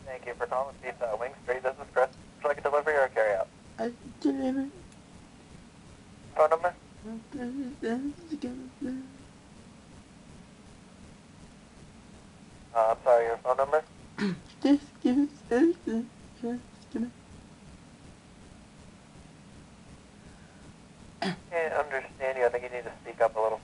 Thank you for calling Pizza Wing Street. This is Chris. Would you like a delivery or a carryout? I delivered. Phone number? I'm sorry, your phone number? Just give us everything. Just give it. Can't understand you. I think you need to speak up a little.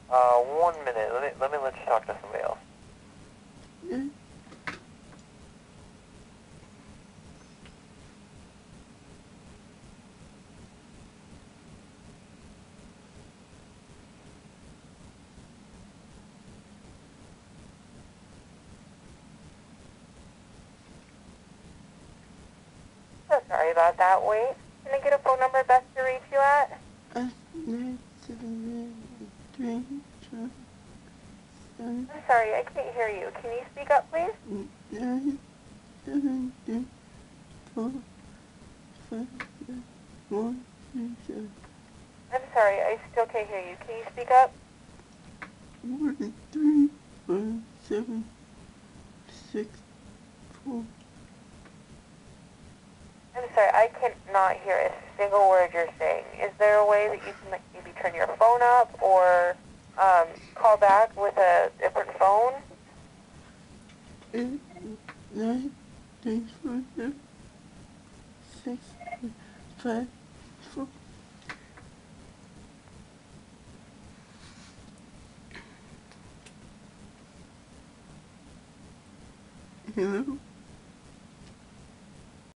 Uh, 1 minute. Let you talk to somebody else. So sorry about that. Wait. Can I get a phone number best to reach you at? 3, I'm sorry, I can't hear you. Can you speak up, please? 9, 7, 2, 4, 5, 1, 2, 7. I'm sorry, I still can't hear you. Can you speak up? 1, 3, 4, 7, 6, 4. I'm sorry, I cannot hear a single word you're saying. Is there a way that you can maybe turn your phone up or call back with a different phone? 8, 9, 10, 4, 7, 6, 5, 4. Hello?